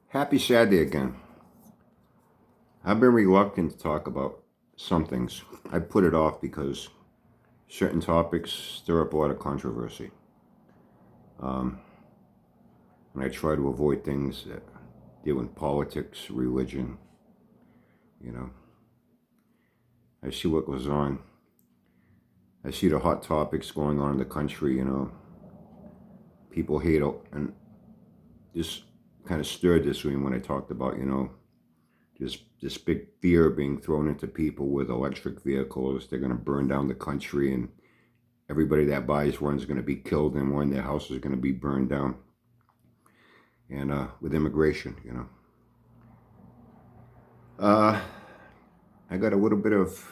Happy Saturday again. I've been reluctant to talk about some things. I put it off because certain topics stir up a lot of controversy. Um, and I try to avoid things that deal with politics, religion, you know. I see what goes on. I see the hot topics going on in the country. People hate it. And this kind of stirred this when I talked about, this big fear being thrown into people with electric vehicles. They're going to burn down the country, and everybody that buys one is going to be killed, and one their house is going to be burned down. And with immigration. I got a little bit of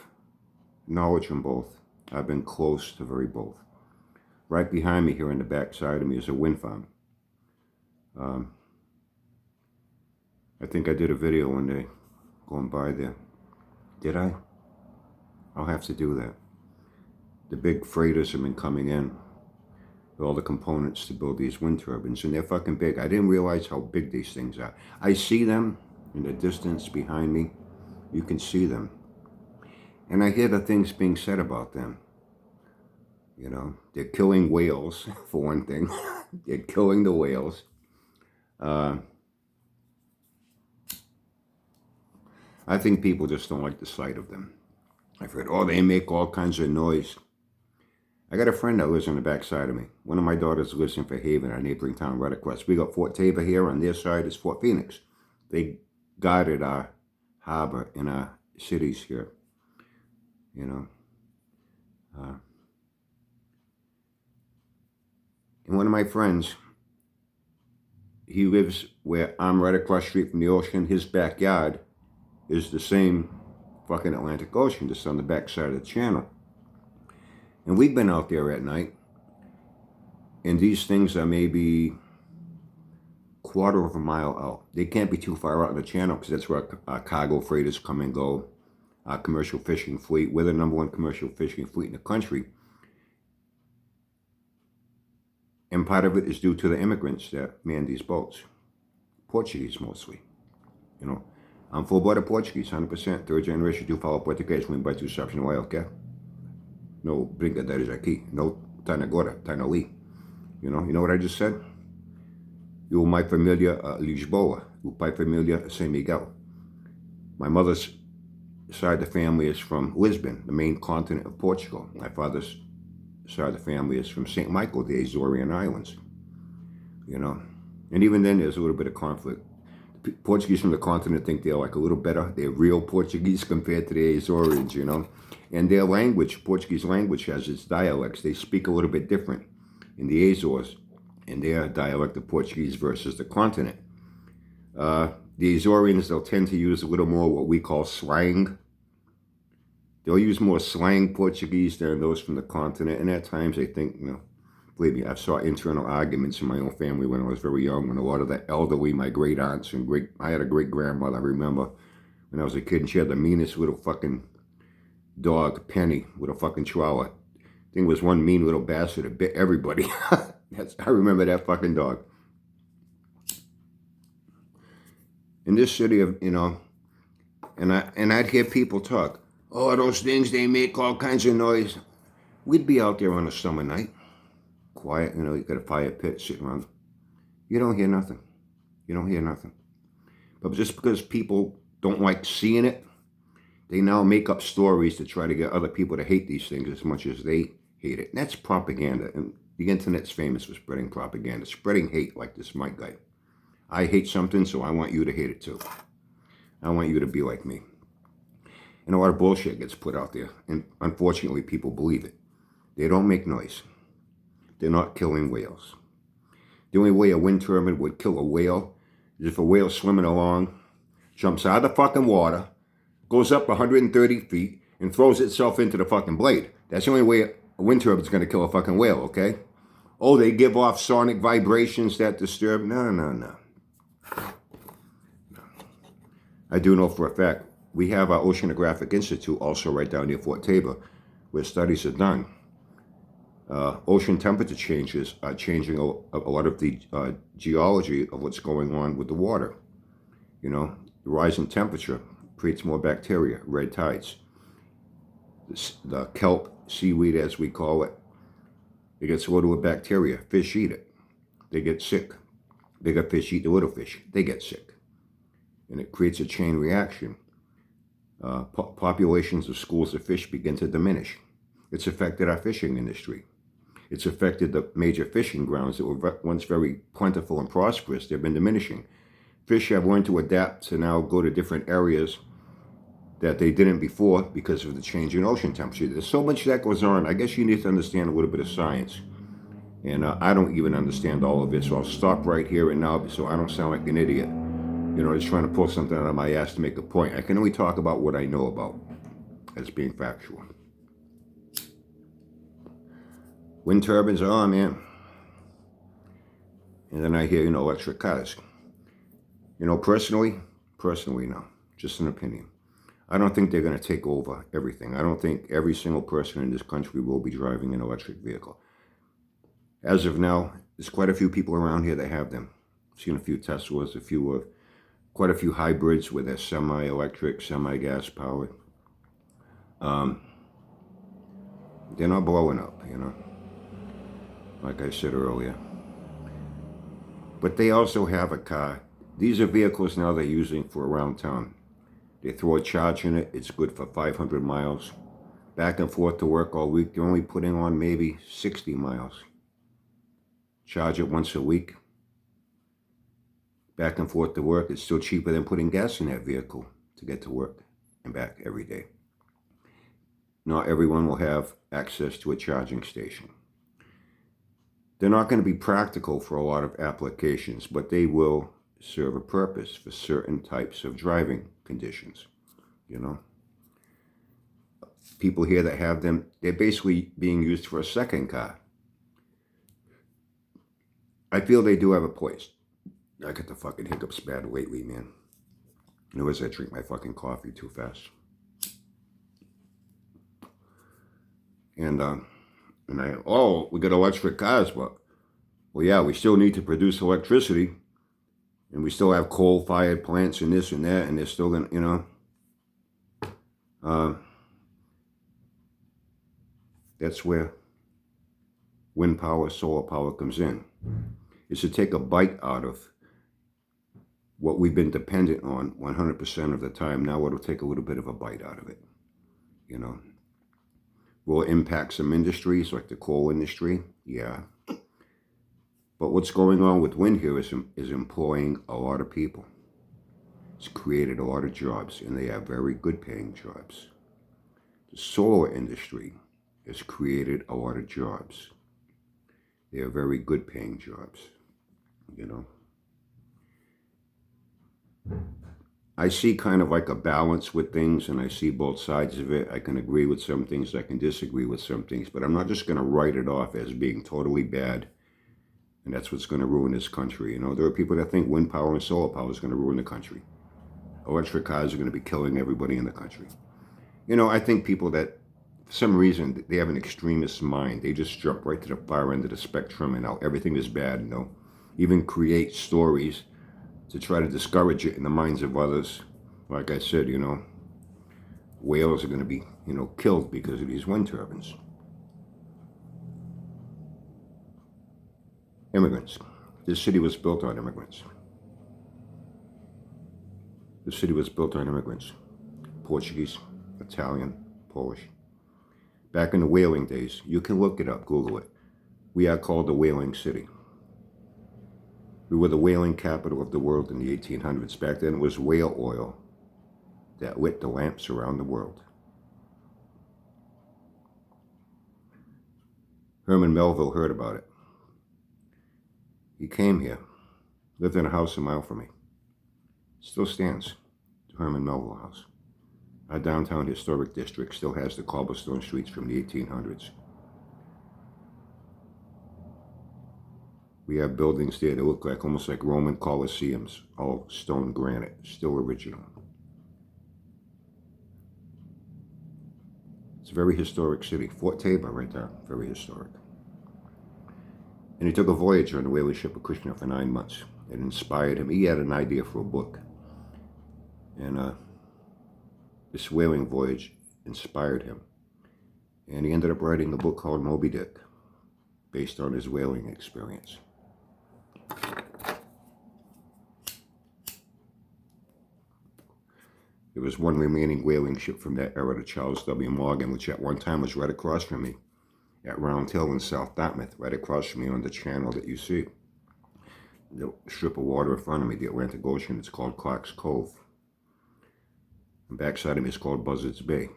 knowledge on both. I've been close to both. Right behind me here on the back side of me is a wind farm. I think I did a video one day going by there. Did I? I'll have to do that. The big freighters have been coming in with all the components to build these wind turbines, and they're fucking big. I didn't realize how big these things are. I see them in the distance behind me. You can see them. And I hear the things being said about them. They're killing whales, for one thing. They're killing the whales. I think people just don't like the sight of them. I've heard, they make all kinds of noise. I got a friend that lives on the backside of me. One of my daughters lives in Fairhaven, our neighboring town right across. We got Fort Taber here. On their side is Fort Phoenix. They guarded our harbor in our cities here. And one of my friends, he lives where I'm right across the street from the ocean. His backyard is the same fucking Atlantic Ocean, just on the backside of the channel. And we've been out there at night, and these things are maybe quarter of a mile out. They can't be too far out in the channel because that's where cargo freighters come and go. Our commercial fishing fleet, we're the #1 commercial fishing fleet in the country. And part of it is due to the immigrants that man these boats. Portuguese mostly. I'm full-blooded Portuguese, 100%. Third generation, tu falo português, vim para tu sabes, não é, ok? No brincadeiras aqui. No, tá agora, tá ali. You know what I just said? Eu, my família, Lisboa. O pai família, San Miguel. My mother's side of the family is from Lisbon, the main continent of Portugal. My father's side of the family is from St. Michael, the Azorian Islands. And even then there's a little bit of conflict. Portuguese from the continent think they're like a little better. They're real Portuguese compared to the Azorians, And their language, Portuguese language, has its dialects. They speak a little bit different in the Azores in their dialect of Portuguese versus the continent. The Azorians, they'll tend to use a little more what we call slang. They'll use more slang Portuguese than those from the continent. And at times they think, believe me, I saw internal arguments in my own family when I was very young, when a lot of the elderly, my great aunts and I had a great grandmother, I remember when I was a kid, and she had the meanest little fucking dog, Penny, with a fucking chihuahua. Thing was one mean little bastard that bit everybody. I remember that fucking dog. In this city of, and I'd hear people talk, those things, they make all kinds of noise. We'd be out there on a summer night, quiet, you got a fire pit sitting around. You don't hear nothing. You don't hear nothing. But just because people don't like seeing it, they now make up stories to try to get other people to hate these things as much as they hate it. And that's propaganda. And the internet's famous for spreading propaganda, spreading hate like this Mike guy. I hate something, so I want you to hate it too. I want you to be like me. And a lot of bullshit gets put out there. And unfortunately, people believe it. They don't make noise. They're not killing whales. The only way a wind turbine would kill a whale is if a whale swimming along jumps out of the fucking water, goes up 130 feet, and throws itself into the fucking blade. That's the only way a wind turbine is going to kill a fucking whale, okay? They give off sonic vibrations that disturb. No. I do know for a fact, we have our Oceanographic Institute also right down near Fort Taber, where studies are done. Ocean temperature changes are changing a lot of the geology of what's going on with the water. You know, the rise in temperature creates more bacteria, red tides. The kelp, seaweed as we call it, it gets loaded with bacteria. Fish eat it. They get sick. Bigger fish eat the little fish. They get sick. And it creates a chain reaction. Populations of schools of fish begin to diminish. It's affected our fishing industry. It's affected the major fishing grounds that were once very plentiful and prosperous. They've been diminishing. Fish have learned to adapt to now go to different areas that they didn't before because of the change in ocean temperature. There's so much that goes on. I guess you need to understand a little bit of science. And I don't even understand all of it, so I'll stop right here and now so I don't sound like an idiot. You know, just trying to pull something out of my ass to make a point. I can only talk about what I know about as being factual. Wind turbines, oh man. And then I hear, electric cars. Personally, no, just an opinion. I don't think they're going to take over everything. I don't think every single person in this country will be driving an electric vehicle. As of now, there's quite a few people around here that have them. I've seen a few Teslas, quite a few hybrids where they're semi-electric, semi-gas powered. They're not blowing up, like I said earlier. But they also have a car. These are vehicles now they're using for around town. They throw a charge in it. It's good for 500 miles. Back and forth to work all week. They're only putting on maybe 60 miles. Charge it once a week. Back and forth to work. It's still cheaper than putting gas in that vehicle to get to work and back every day. Not everyone will have access to a charging station. They're not going to be practical for a lot of applications, but they will serve a purpose for certain types of driving conditions. People here that have them, they're basically being used for a second car. I feel they do have a place. I got the fucking hiccups bad lately, man. As I drink my fucking coffee too fast. And we got electric cars, but, well, yeah, we still need to produce electricity. And we still have coal-fired plants and this and that, and they're still going to, that's where wind power, solar power comes in. Is to take a bite out of what we've been dependent on 100% of the time. Now it'll take a little bit of a bite out of it, Will it impact some industries like the coal industry? Yeah. But what's going on with wind here is employing a lot of people. It's created a lot of jobs, and they are very good paying jobs. The solar industry has created a lot of jobs. They are very good paying jobs, I see kind of like a balance with things, and I see both sides of it. I can agree with some things, I can disagree with some things, but I'm not just going to write it off as being totally bad, and that's what's going to ruin this country. There are people that think wind power and solar power is going to ruin the country. Electric cars are going to be killing everybody in the country. I think people that, for some reason, they have an extremist mind. They just jump right to the far end of the spectrum, and now everything is bad, even create stories to try to discourage it in the minds of others. Like I said, whales are going to be, killed because of these wind turbines. Immigrants. This city was built on immigrants. The city was built on immigrants. Portuguese, Italian, Polish. Back in the whaling days, you can look it up, Google it. We are called the whaling city. We were the whaling capital of the world in the 1800s. Back then it was whale oil that lit the lamps around the world. Herman Melville heard about it. He came here, lived in a house a mile from me. Still stands, the Herman Melville House. Our downtown historic district still has the cobblestone streets from the 1800s. We have buildings there that look almost like Roman Colosseums, all stone granite, still original. It's a very historic city. Fort Taber right there, very historic. And he took a voyage on the whaling ship Acushnet for 9 months. It inspired him. He had an idea for a book. And this whaling voyage inspired him. And he ended up writing a book called Moby Dick, based on his whaling experience. There was one remaining whaling ship from that era, the Charles W. Morgan, which at one time was right across from me at Round Hill in South Dartmouth, right across from me on the channel that you see. The strip of water in front of me, the Atlantic Ocean, it's called Clark's Cove. And backside of me is called Buzzards Bay.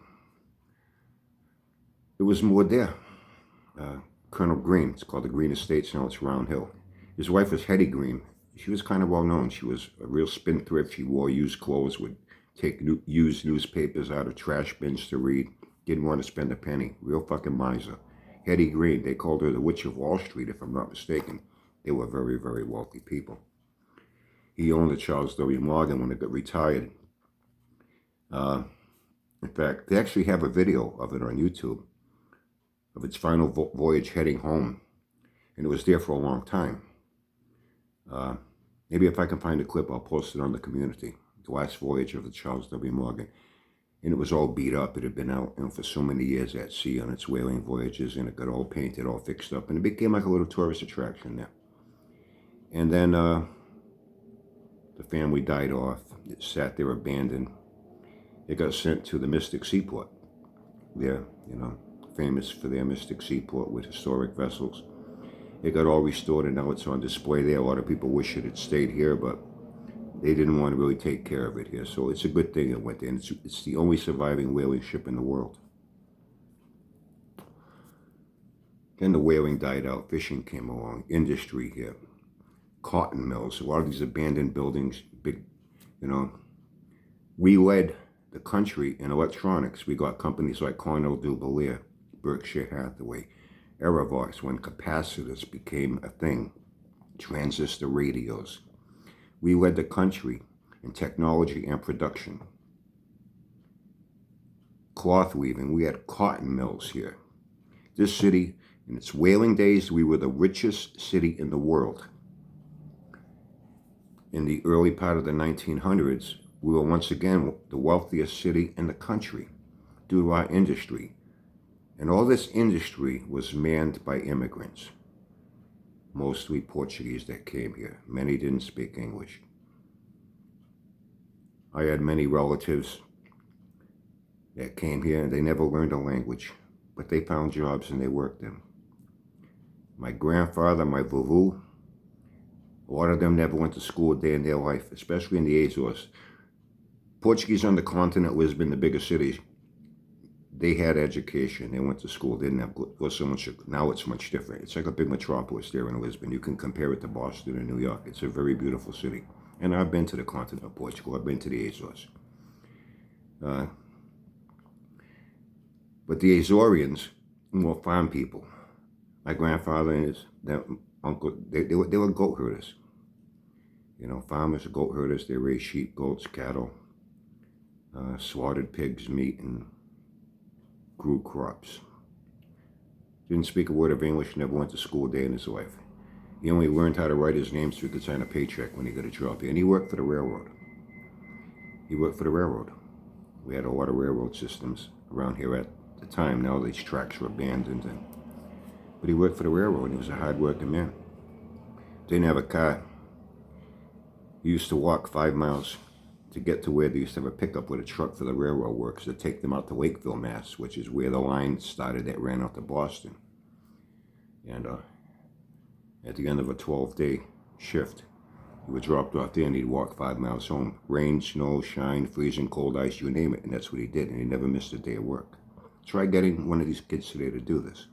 There was more there. Colonel Green, it's called the Green Estates, now it's Round Hill. His wife was Hetty Green. She was kind of well known. She was a real spendthrift. She wore used clothes, would take used newspapers out of trash bins to read. Didn't want to spend a penny. Real fucking miser. Hetty Green, they called her the Witch of Wall Street, if I'm not mistaken. They were very, very wealthy people. He owned the Charles W. Morgan when it got retired. In fact, they actually have a video of it on YouTube, of its final voyage heading home. And it was there for a long time. Maybe if I can find a clip, I'll post it on the community. The last voyage of the Charles W. Morgan. And it was all beat up. It had been out, for so many years at sea on its whaling voyages, and it got all painted, all fixed up, and it became like a little tourist attraction there. And then the family died off. It sat there abandoned. It got sent to the Mystic Seaport. There, famous for their Mystic Seaport with historic vessels. It got all restored, and now it's on display there. A lot of people wish it had stayed here, but they didn't want to really take care of it here. So it's a good thing it went there. And it's the only surviving whaling ship in the world. Then the whaling died out. Fishing came along. Industry here. Cotton mills. A lot of these abandoned buildings. Big, We led the country in electronics. We got companies like Cornell Dubilier, Berkshire Hathaway, Aerovox, when capacitors became a thing. Transistor radios. We led the country in technology and production. Cloth weaving. We had cotton mills here. This city, in its whaling days, we were the richest city in the world. In the early part of the 1900s, we were once again the wealthiest city in the country due to our industry. And all this industry was manned by immigrants. Mostly Portuguese that came here. Many didn't speak English. I had many relatives that came here and they never learned a language, but they found jobs and they worked them. My grandfather, my vuvu, a lot of them never went to school a day in their life, especially in the Azores. Portuguese on the continent, Lisbon, the biggest cities, they had education. They went to school. They didn't have so much. Now it's much different. It's like a big metropolis there in Lisbon. You can compare it to Boston or New York. It's a very beautiful city. And I've been to the continent of Portugal. I've been to the Azores. But the Azorians were farm people. My grandfather and his uncle, they were goat herders. Farmers, goat herders. They raised sheep, goats, cattle, slaughtered pigs, meat, and grew crops. Didn't speak a word of English, never went to school a day in his life. He only learned how to write his name so he could sign a paycheck when he got a job here. And he worked for the railroad. We had a lot of railroad systems around here at the time. Now these tracks were abandoned. But he worked for the railroad, and he was a hard-working man. Didn't have a car. He used to walk 5 miles to get to where they used to have a pickup with a truck for the railroad workers to take them out to Lakeville, Mass., which is where the line started that ran out to Boston. And at the end of a 12-day shift, he was dropped off there and he'd walk 5 miles home. Rain, snow, shine, freezing, cold, ice, you name it. And that's what he did, and he never missed a day of work. Try getting one of these kids today to do this.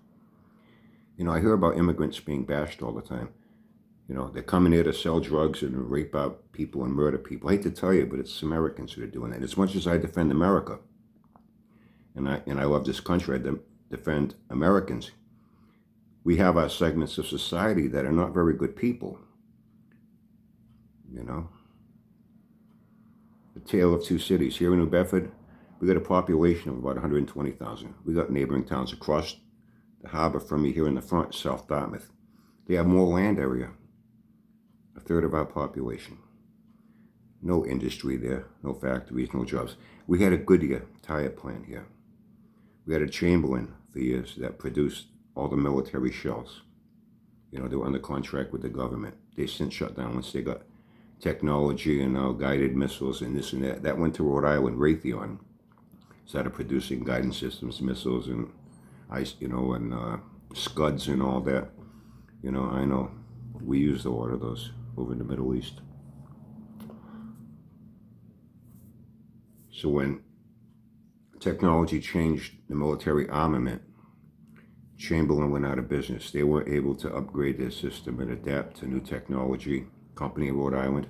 I hear about immigrants being bashed all the time. They're coming here to sell drugs and rape out people and murder people. I hate to tell you, but it's Americans who are doing that. As much as I defend America, and I love this country, I defend Americans, we have our segments of society that are not very good people. The tale of two cities. Here in New Bedford, we got a population of about 120,000. We got neighboring towns across the harbor from me here in the front, South Dartmouth. They have more land area. A third of our population. no industry there, no factories, no jobs. We had a Goodyear tire plant here. We had a Chamberlain for years that produced all the military shells. You know, they were under contract with the government. They since shut down once they got technology and guided missiles and this and that. That went to Rhode Island. Raytheon started producing guidance systems, missiles, and ice, you know, and Scuds and all that. You know, I know we used a lot of those over in the Middle East. So when technology changed the military armament, Chamberlain went out of business. They weren't able to upgrade their system and adapt to new technology. Company in Rhode Island,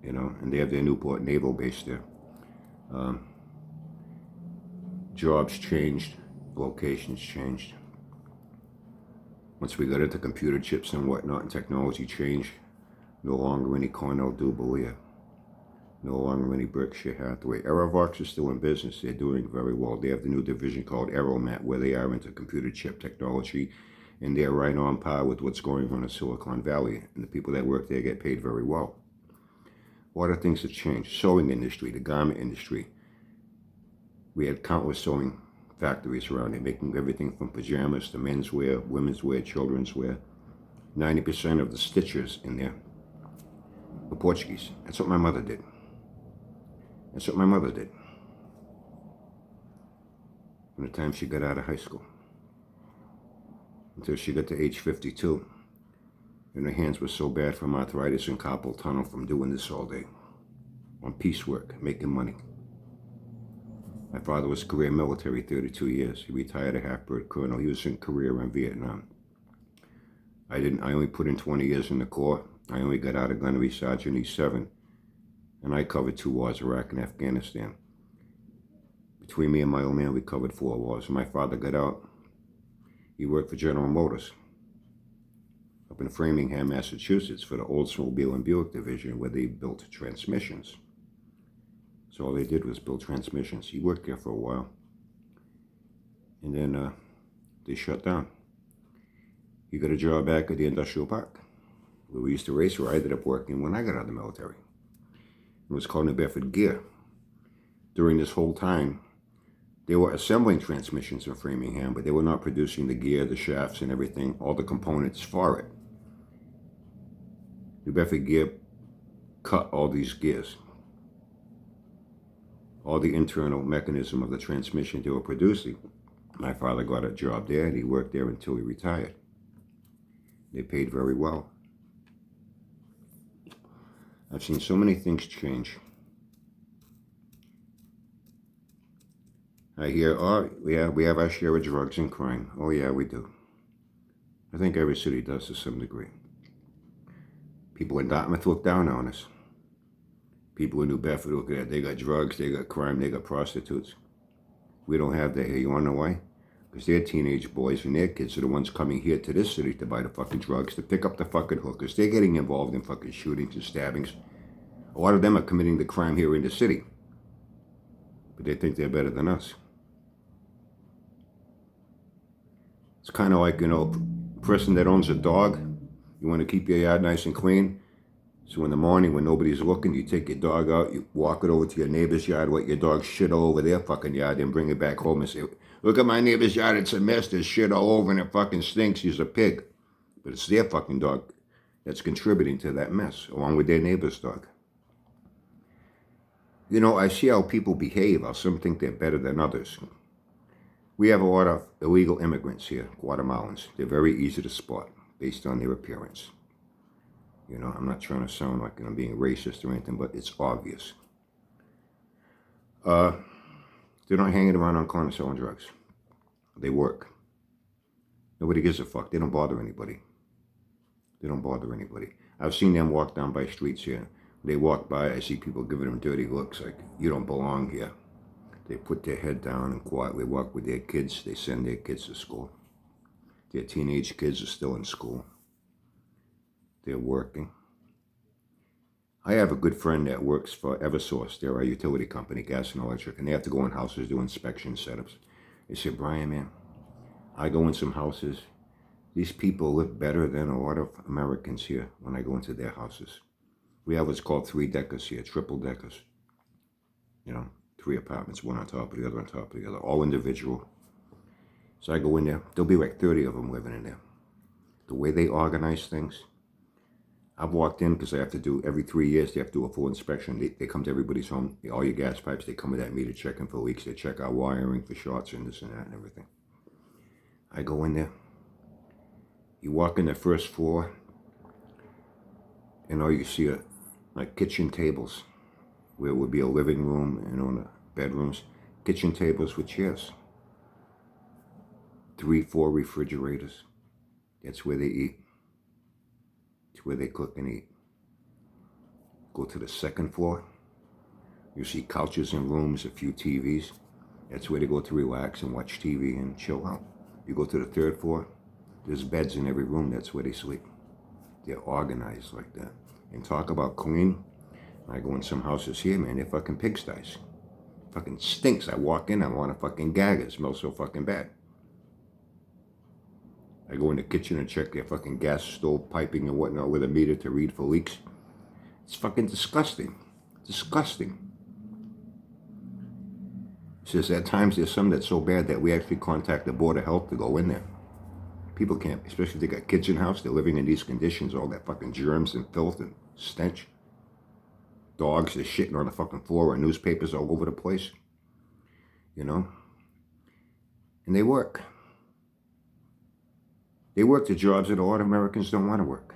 you know, and they have their Newport Naval base there. Jobs changed, locations changed. Once we got into computer chips and whatnot and technology changed, no longer any Cornell Dubilier, no longer any Berkshire Hathaway. Aerovox is still in business. They're doing very well. They have the new division called Aeromat, where they are into computer chip technology, and they're right on par with what's going on in Silicon Valley. And the people that work there get paid very well. A lot of things have changed. Sewing industry, the garment industry. We had countless sewing factories around there, making everything from pajamas to menswear, women's wear, children's wear. 90% of the stitchers in there were Portuguese. That's what my mother did. That's what my mother did from the time she got out of high school until she got to age 52. And her hands were so bad from arthritis and carpal tunnel from doing this all day on piecework, making money. My father was career military, 32 years. He retired a half-bird colonel. He was in career in Vietnam. I only put in 20 years in the Corps. I only got out of gunnery sergeant E7. And I covered 2 wars, Iraq and Afghanistan. Between me and my old man, we covered 4 wars. When my father got out, he worked for General Motors up in Framingham, Massachusetts, for the Oldsmobile and Buick division, where they built transmissions. So all they did was build transmissions. He worked there for a while. And then they shut down. He got a job back at the industrial park, where we used to race, where I ended up working when I got out of the military. It was called New Bedford Gear. During this whole time, they were assembling transmissions in Framingham, but they were not producing the gear, the shafts, and everything, all the components for it. New Bedford Gear cut all these gears, all the internal mechanism of the transmission they were producing. My father got a job there, and he worked there until he retired. They paid very well. I've seen so many things change. I hear, oh, yeah, we have our share of drugs and crime. Oh, yeah, we do. I think every city does to some degree. People in Dartmouth look down on us. People in New Bedford look at it. They got drugs, they got crime, they got prostitutes. We don't have that here. You want to know why? Because they're teenage boys and their kids are the ones coming here to this city to buy the fucking drugs, to pick up the fucking hookers. They're getting involved in fucking shootings and stabbings. A lot of them are committing the crime here in the city. But they think they're better than us. It's kind of like, you know, a person that owns a dog. You want to keep your yard nice and clean. So in the morning when nobody's looking, you take your dog out, you walk it over to your neighbor's yard, let your dog shit all over their fucking yard, then bring it back home and say, look at my neighbor's yard, it's a mess, there's shit all over and it fucking stinks, he's a pig. But it's their fucking dog that's contributing to that mess, along with their neighbor's dog. You know, I see how people behave, how some think they're better than others. We have a lot of illegal immigrants here, Guatemalans. They're very easy to spot based on their appearance. You know, I'm not trying to sound like I'm being racist or anything, but it's obvious. They're not hanging around on corners selling drugs. They work. Nobody gives a fuck. They don't bother anybody. They don't bother anybody. I've seen them walk down by streets here. They walk by, I see people giving them dirty looks like, you don't belong here. They put their head down and quietly walk with their kids. They send their kids to school. Their teenage kids are still in school. They're working. I have a good friend that works for Eversource. They're a utility company, gas and electric, and they have to go in houses, do inspection setups. They said, Brian, man, I go in some houses. These people live better than a lot of Americans here when I go into their houses. We have what's called 3-deckers here, triple deckers. You know, 3 apartments, one on top of the other on top of the other, all individual. So I go in there. There'll be like 30 of them living in there. The way they organize things, I've walked in because I have to do, every 3 years, they have to do a full inspection. They come to everybody's home, all your gas pipes, they come with that meter checking for leaks. They check our wiring for shorts and this and that and everything. I go in there. You walk in the first floor, and all you see are like kitchen tables, where it would be a living room and on the bedrooms, kitchen tables with chairs. 3, 4 refrigerators. That's where they eat. It's where they cook and eat. Go to the second floor. You see couches and rooms, a few TVs. That's where they go to relax and watch TV and chill out. You go to the third floor. There's beds in every room. That's where they sleep. They're organized like that. And talk about clean. I go in some houses here, man, they're fucking pigsties. Fucking stinks. I walk in, I want to fucking gag. It smells so fucking bad. I go in the kitchen and check their fucking gas stove piping and whatnot with a meter to read for leaks. It's fucking disgusting. Disgusting. It says at times there's some that's so bad that we actually contact the Board of Health to go in there. People can't, especially if they got kids in the house, they're living in these conditions, all that fucking germs and filth and stench. Dogs are shitting on the fucking floor and newspapers all over the place. You know? And they work. They work the jobs that a lot of Americans don't want to work.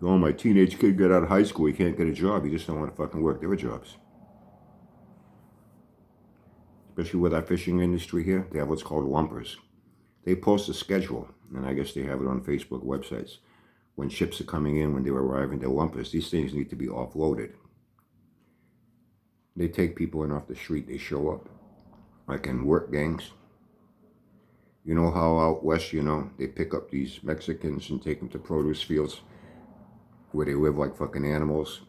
Oh, my teenage kid got out of high school, he can't get a job, he just don't want to fucking work. There are jobs. Especially with our fishing industry here, they have what's called lumpers. They post a schedule, and I guess they have it on Facebook websites. When ships are coming in, when they're arriving, they're lumpers. These things need to be offloaded. They take people in off the street, they show up, like in work gangs. You know how out west, you know, they pick up these Mexicans and take them to produce fields where they live like fucking animals.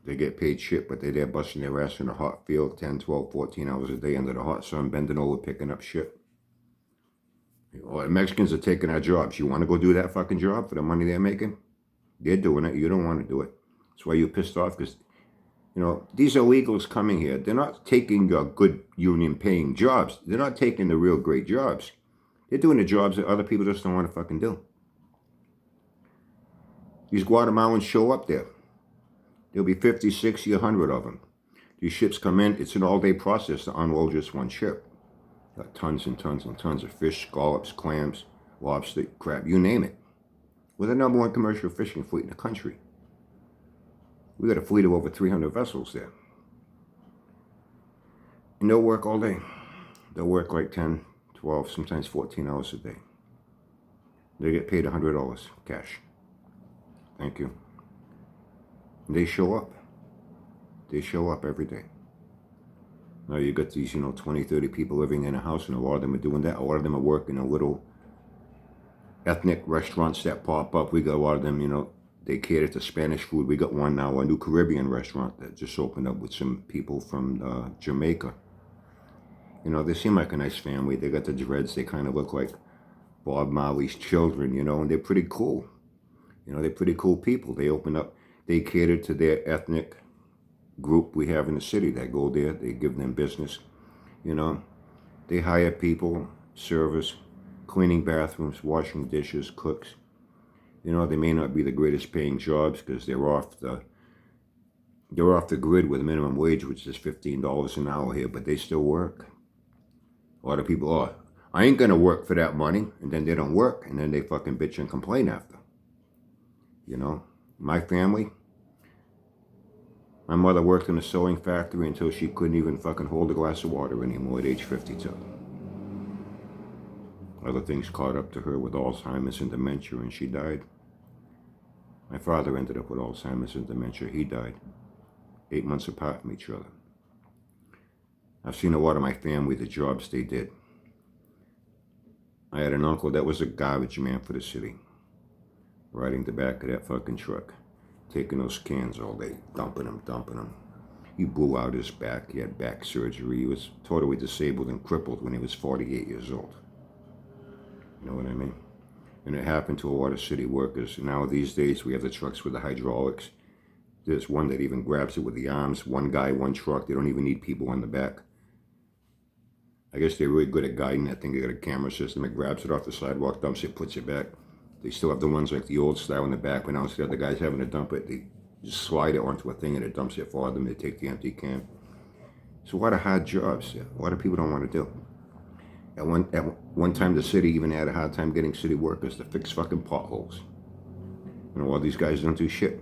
They get paid shit, but they're there busting their ass in a hot field 10, 12, 14 hours a day under the hot sun, bending over, picking up shit. The Mexicans are taking our jobs. You want to go do that fucking job for the money they're making? They're doing it. You don't want to do it. That's why you're pissed off, because, you know, these illegals coming here, they're not taking good union paying jobs. They're not taking the real great jobs. They're doing the jobs that other people just don't want to fucking do. These Guatemalans show up there. There'll be 50, 60, 100 of them. These ships come in. It's an all-day process to unload just one ship. Got tons and tons and tons of fish, scallops, clams, lobster, crab, you name it. We're the #1 commercial fishing fleet in the country. We got a fleet of over 300 vessels there. And they'll work all day. They'll work like 10, 12, sometimes 14 hours a day. They get paid $100 cash. Thank you. And they show up. They show up every day. Now you got these, 20, 30 people living in a house, and a lot of them are doing that. A lot of them are working in little ethnic restaurants that pop up. We got a lot of them, they cater to Spanish food. We got one now, a new Caribbean restaurant that just opened up with some people from Jamaica. They seem like a nice family. They got the dreads. They kind of look like Bob Marley's children, and they're pretty cool. They're pretty cool people. They open up, they cater to their ethnic group we have in the city that go there. They give them business. They hire people, servers, cleaning bathrooms, washing dishes, cooks. They may not be the greatest paying jobs because they're off the grid with minimum wage, which is $15 an hour here, but they still work. A lot of people I ain't gonna work for that money, and then they don't work, and then they fucking bitch and complain after. My family, my mother worked in a sewing factory until she couldn't even fucking hold a glass of water anymore at age 52. Other things caught up to her with Alzheimer's and dementia, and she died. My father ended up with Alzheimer's and dementia. He died 8 months apart from each other. I've seen a lot of my family, the jobs they did. I had an uncle that was a garbage man for the city, riding the back of that fucking truck, taking those cans all day, dumping them. He blew out his back. He had back surgery. He was totally disabled and crippled when he was 48 years old. You know what I mean? And it happened to a lot of city workers. Now these days we have the trucks with the hydraulics. There's one that even grabs it with the arms. One guy, one truck. They don't even need people on the back. I guess they're really good at guiding that thing. They got a camera system. It grabs it off the sidewalk, dumps it, puts it back. They still have the ones like the old style in the back, but now instead of the guys having to dump it, they just slide it onto a thing and it dumps it for them. They take the empty can. So a lot of hard jobs. A lot of people don't want to do. At one time, the city even had a hard time getting city workers to fix fucking potholes. You know, all these guys don't do shit.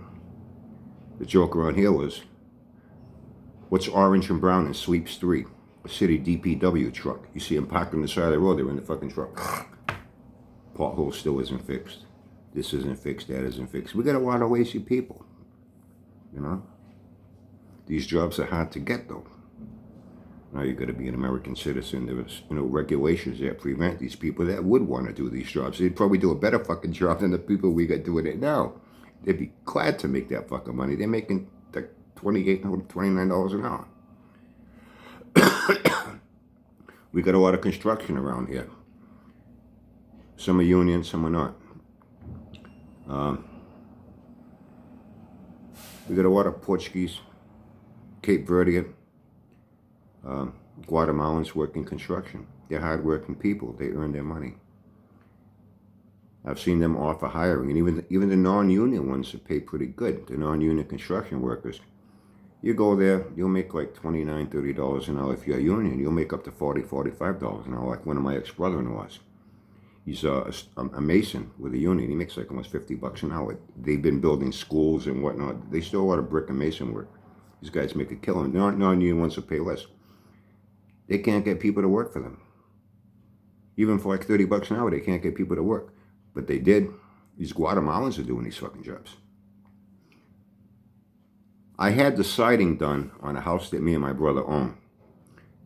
The joke around here was, what's orange and brown in Sweeps 3? A city DPW truck. You see them parked on the side of the road, they're in the fucking truck. Pothole still isn't fixed. This isn't fixed, that isn't fixed. We got a lot of lazy people, you know? These jobs are hard to get, though. Now you got to be an American citizen. There's, regulations that prevent these people that would want to do these jobs. They'd probably do a better fucking job than the people we got doing it now. They'd be glad to make that fucking money. They're making like $28, $29 an hour. We got a lot of construction around here. Some are union, some are not. We got a lot of Portuguese, Cape Verdean, Guatemalans working construction. They're hardworking people. They earn their money. I've seen them offer hiring, and even the non-union ones are paid pretty good. The non-union construction workers. You go there, you'll make like $29, $30 an hour. If you're a union, you'll make up to $40, $45 an hour, like one of my ex-brother-in-laws. He's a mason with a union. He makes like almost $50 an hour. They've been building schools and whatnot. They still a lot of brick and mason work. These guys make a killing. Non-union ones will pay less. They can't get people to work for them. Even for like $30 an hour, they can't get people to work. But they did. These Guatemalans are doing these fucking jobs. I had the siding done on a house that me and my brother own.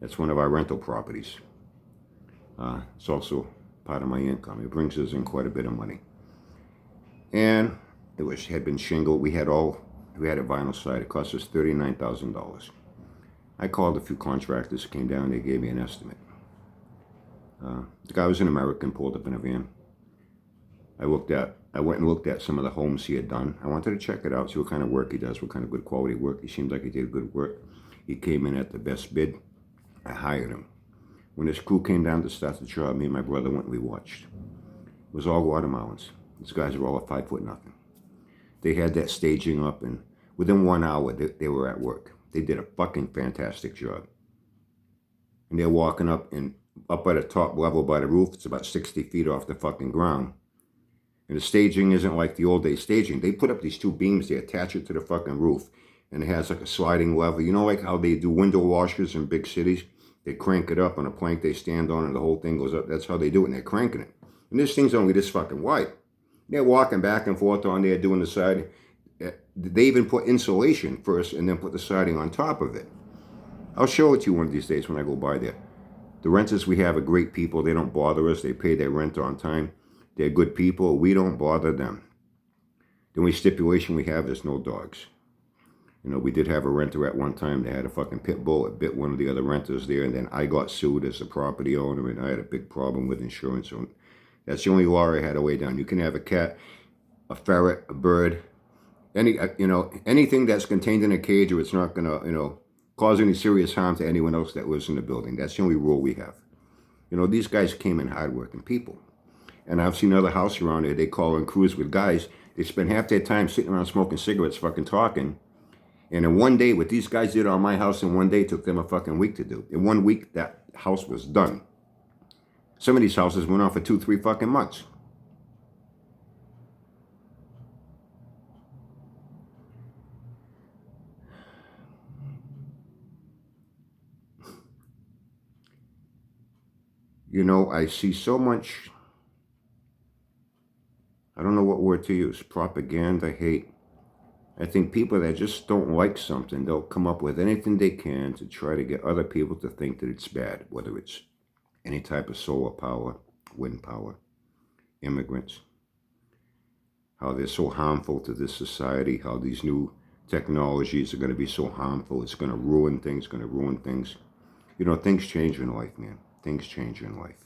That's one of our rental properties. It's also part of my income. It brings us in quite a bit of money. And it had been shingled. We had a vinyl side. It cost us $39,000. I called a few contractors, came down, they gave me an estimate. The guy was an American, pulled up in a van. I went and looked at some of the homes he had done. I wanted to check it out, see what kind of work he does, what kind of good quality work. He seems like he did good work. He came in at the best bid. I hired him. When his crew came down to start the job, me and my brother went and we watched. It was all Guatemalans. These guys were all at 5'0". They had that staging up, and within 1 hour, they were at work. They did a fucking fantastic job. And they're walking up at the top level by the roof. It's about 60 feet off the fucking ground. And the staging isn't like the old day staging. They put up these two beams, they attach it to the fucking roof. And it has like a sliding level. You know like how they do window washers in big cities? They crank it up on a plank they stand on and the whole thing goes up. That's how they do it, and they're cranking it. And this thing's only this fucking wide. They're walking back and forth on there doing the siding. They even put insulation first and then put the siding on top of it. I'll show it to you one of these days when I go by there. The renters we have are great people. They don't bother us. They pay their rent on time. They're good people. We don't bother them. The only stipulation we have is no dogs. We did have a renter at one time. They had a fucking pit bull. It bit one of the other renters there, and then I got sued as the property owner, and I had a big problem with insurance. So that's the only law I had to lay down. You can have a cat, a ferret, a bird, anything that's contained in a cage, or it's not gonna, cause any serious harm to anyone else that lives in the building. That's the only rule we have. These guys came in hardworking people. And I've seen other houses around here, they call in crews with guys. They spend half their time sitting around smoking cigarettes, fucking talking. And in one day, what these guys did on my house in one day took them a fucking week to do. In 1 week, that house was done. Some of these houses went on for 2-3 fucking months. I see so much, I don't know what word to use, propaganda, hate. I think people that just don't like something, they'll come up with anything they can to try to get other people to think that it's bad, whether it's any type of solar power, wind power, immigrants, how they're so harmful to this society, how these new technologies are going to be so harmful, it's going to ruin things, Things change in life, man. Things change in life,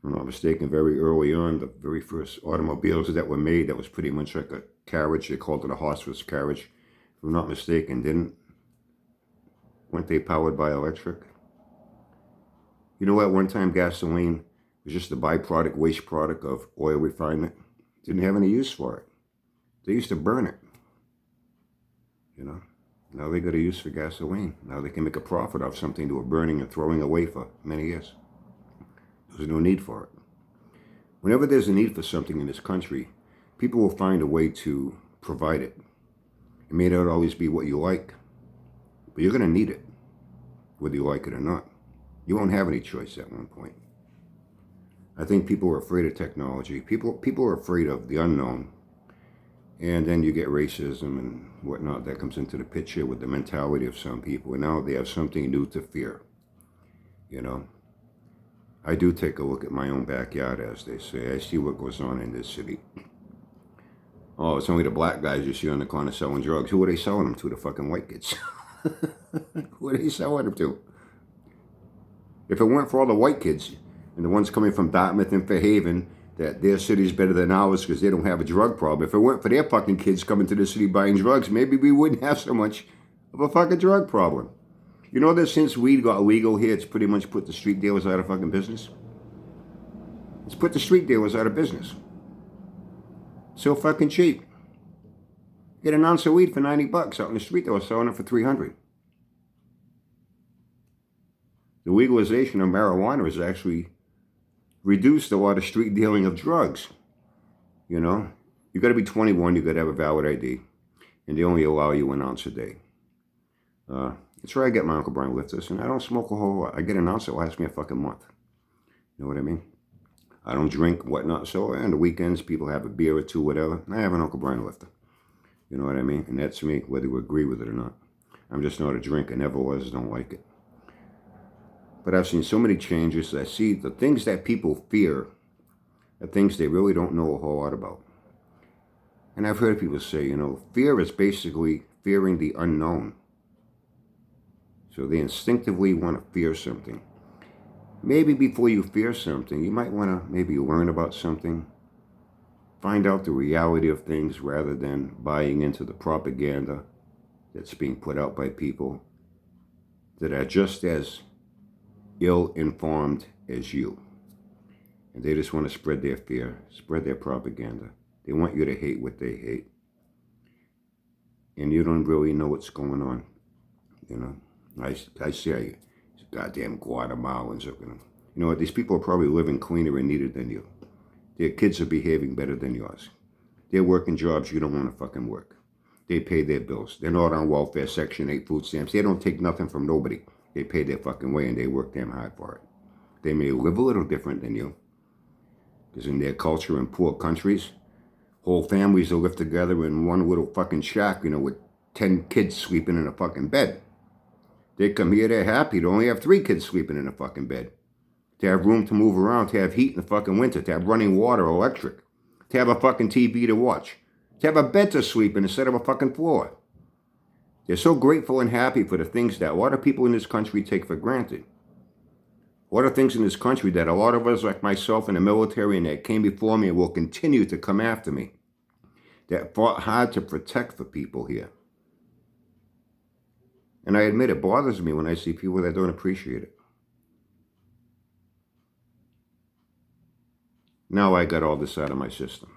I'm not mistaken, very early on, the very first automobiles that were made, that was pretty much like a carriage. They called it a horseless carriage. If I'm not mistaken, weren't they powered by electric? You know, at one time, gasoline was just a byproduct, waste product of oil refinement. Didn't have any use for it. They used to burn it, you know. Now they got a use for gasoline. Now they can make a profit off something they were burning and throwing away for many years. There's no need for it. Whenever there's a need for something in this country, people will find a way to provide it. It may not always be what you like, but you're going to need it, whether you like it or not. You won't have any choice at one point. I think people are afraid of technology. People are afraid of the unknown. And then you get racism and whatnot that comes into the picture with the mentality of some people. And now they have something new to fear. You know, I do take a look at my own backyard, as they say. I see what goes on in this city. Oh, it's only the black guys you see on the corner selling drugs. Who are they selling them to? The fucking white kids. Who are they selling them to? If it weren't for all the white kids and the ones coming from Dartmouth and Fairhaven, that their city's better than ours because they don't have a drug problem. If it weren't for their fucking kids coming to the city buying drugs, maybe we wouldn't have so much of a fucking drug problem. You know that since weed got illegal here, it's pretty much put the street dealers out of fucking business? It's put the street dealers out of business. So fucking cheap. Get an ounce of weed for $90 out in the street. They were selling it for $300. The legalization of marijuana has actually reduced a lot of street dealing of drugs. You know, you got to be 21. You got to have a valid ID, and they only allow you an ounce a day. That's where I get my Uncle Brian lifters, and I don't smoke a whole lot. I get an ounce that lasts me a fucking month. You know what I mean? I don't drink, whatnot. So on the weekends, people have a beer or two, whatever. I have an Uncle Brian lifter. You know what I mean? And that's me, whether you agree with it or not. I'm just not a drinker. Never was. Don't like it. But I've seen so many changes. I see the things that people fear are things they really don't know a whole lot about. And I've heard people say, you know, fear is basically fearing the unknown. So they instinctively want to fear something. Maybe before you fear something, you might want to maybe learn about something. Find out the reality of things rather than buying into the propaganda that's being put out by people that are just as ill-informed as you. And they just want to spread their fear, spread their propaganda. They want you to hate what they hate. And you don't really know what's going on. You know, I say, goddamn Guatemalans are gonna, you know what, these people are probably living cleaner and neater than you. Their kids are behaving better than yours. They're working jobs you don't want to fucking work. They pay their bills. They're not on welfare, Section 8 food stamps. They don't take nothing from nobody. They pay their fucking way and they work damn hard for it. They may live a little different than you. Because in their culture in poor countries, whole families will live together in one little fucking shack, you know, with 10 kids sleeping in a fucking bed. They come here, they're happy to only have 3 kids sleeping in a fucking bed. To have room to move around, to have heat in the fucking winter, to have running water, electric, to have a fucking TV to watch, to have a bed to sleep in instead of a fucking floor. They're so grateful and happy for the things that a lot of people in this country take for granted. A lot of things in this country that a lot of us, like myself in the military and that came before me and will continue to come after me, that fought hard to protect for people here. And I admit it bothers me when I see people that don't appreciate it. Now I got all this out of my system.